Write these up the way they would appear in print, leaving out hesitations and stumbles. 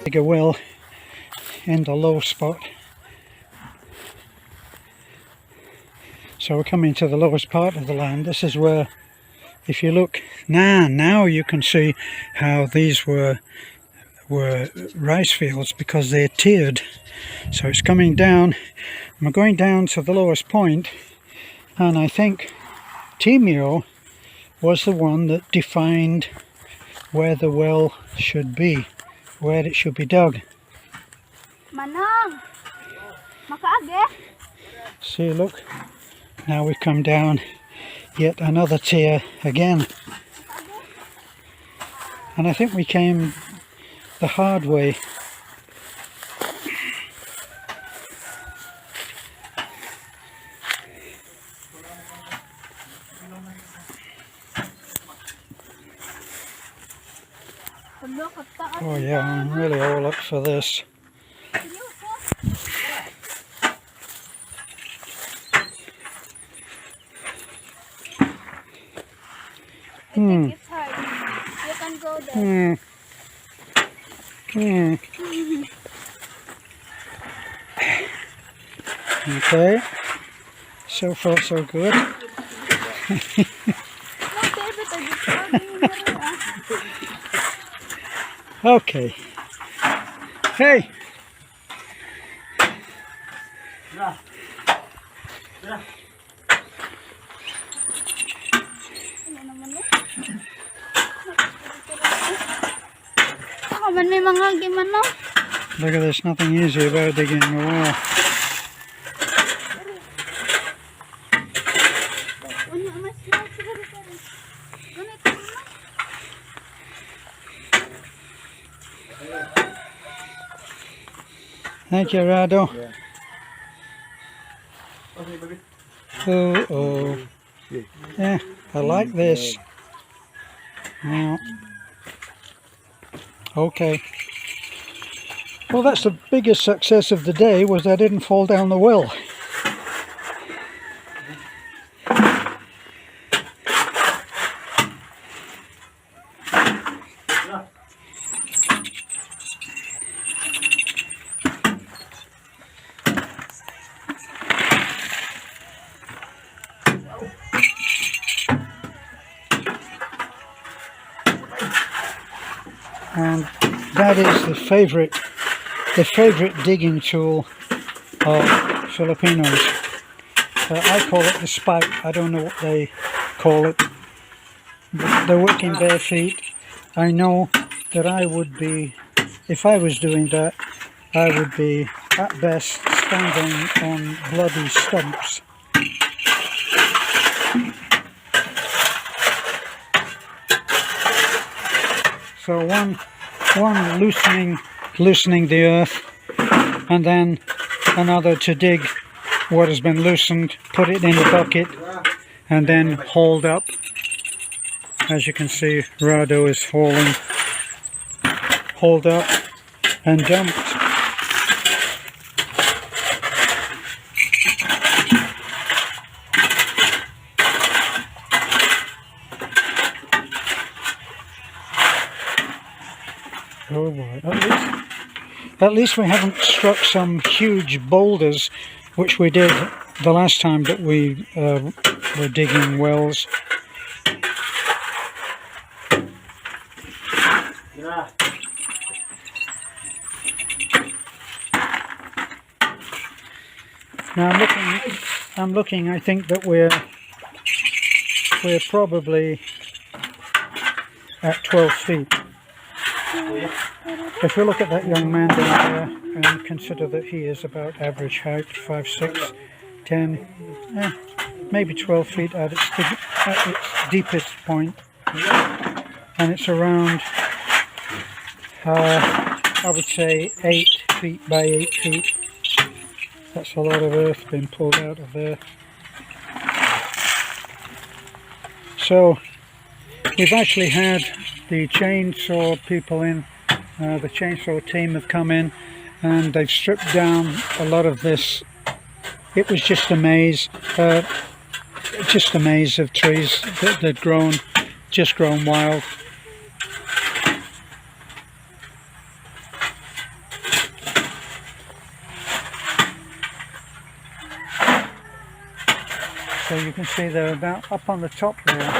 dig a well in the low spot. So we're coming to the lowest part of the land. This is where, if you look now you can see how these were rice fields because they're tiered. So it's coming down. We're going down to the lowest point, and I think Timeo was the one that defined where the well should be, where it should be dug. Manang, makaage. See, look, now we've come down yet another tier again, and I think we came the hard way. Oh yeah, I'm really all up for this. It's hard. You can go there. Okay, so far so good. Okay. Hey. Look at this, nothing easy about digging a well. Thank you, Rado. Oh. Yeah, I like this. Now, okay. Well, that's the biggest success of the day, was I didn't fall down the well. And that is the favorite digging tool of Filipinos. I call it the spike. I don't know what they call it. They're working bare feet. I know that I would be, if I was doing that, I would be at best standing on bloody stumps. So one loosening the earth, and then another to dig what has been loosened, put it in the bucket, and then hauled up. As you can see, Rado is hauled up and dumped. Oh boy, at least we haven't struck some huge boulders, which we did the last time that we were digging wells. Now I'm looking, I think that we're probably at 12 feet. If you look at that young man down there and consider that he is about average height, 5'6", 10, maybe 12 feet at its deepest point, and it's around, I would say 8 feet by 8 feet. That's a lot of earth being pulled out of there. So we've actually had the chainsaw people in, the chainsaw team have come in and they've stripped down a lot of this. It was just a maze of trees that had grown wild. So you can see they're about up on the top there.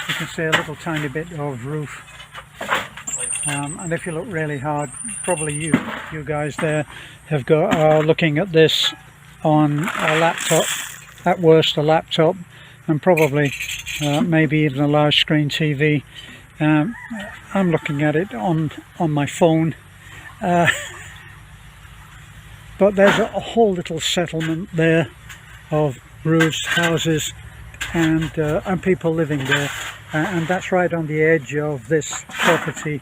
You can see a little tiny bit of roof. And if you look really hard, probably you guys there are looking at this on a laptop, at worst a laptop, and probably maybe even a large screen TV. I'm looking at it on my phone, but there's a whole little settlement there of roofs, houses, and people living there, and that's right on the edge of this property.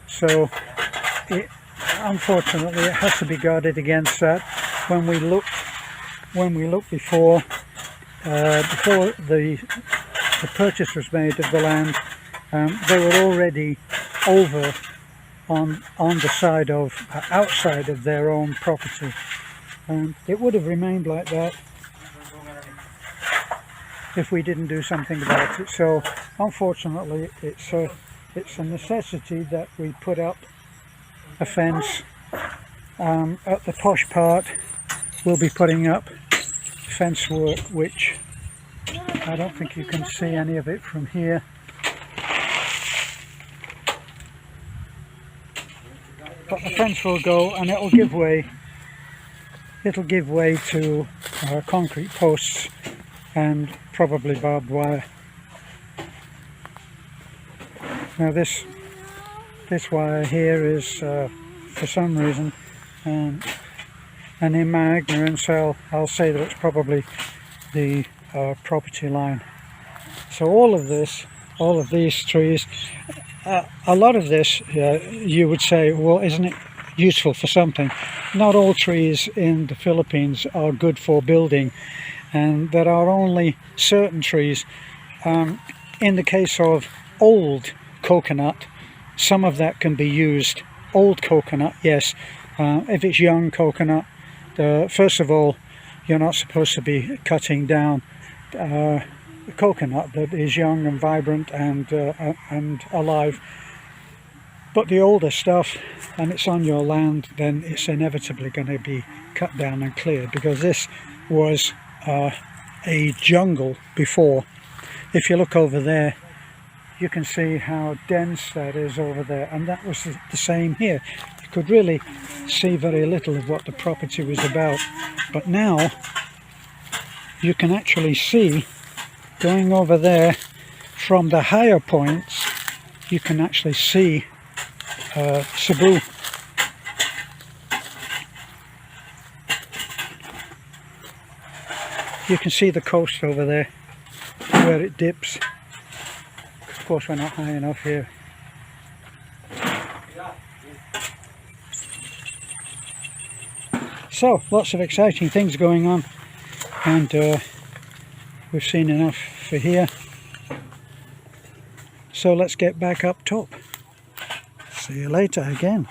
So unfortunately it has to be guarded against that. When we looked before the purchase was made of the land, they were already over on the side of outside of their own property, and it would have remained like that if we didn't do something about it. So unfortunately it's a necessity that we put up a fence. At the posh part we'll be putting up fence work, which I don't think you can see any of it from here. But the fence will go, and it'll give way to concrete posts and probably barbed wire. Now this wire here is for some reason, and in my ignorance I'll say that it's probably the property line. So all of these trees, a lot of this you would say, well, isn't it useful for something? Not all trees in the Philippines are good for building, and there are only certain trees. In the case of old coconut, some of that can be used. Old coconut, yes. If it's young coconut, first of all, you're not supposed to be cutting down coconut that is young and vibrant and alive. But the older stuff, and it's on your land, then it's inevitably going to be cut down and cleared, because this was a jungle before. If you look over there, you can see how dense that is over there, and that was the same here. You could really see very little of what the property was about, but now you can actually see, going over there from the higher points, you can actually see Cebu. You can see the coast over there where it dips. Of course we're not high enough here. So lots of exciting things going on, and we've seen enough for here. So let's get back up top. See you later again.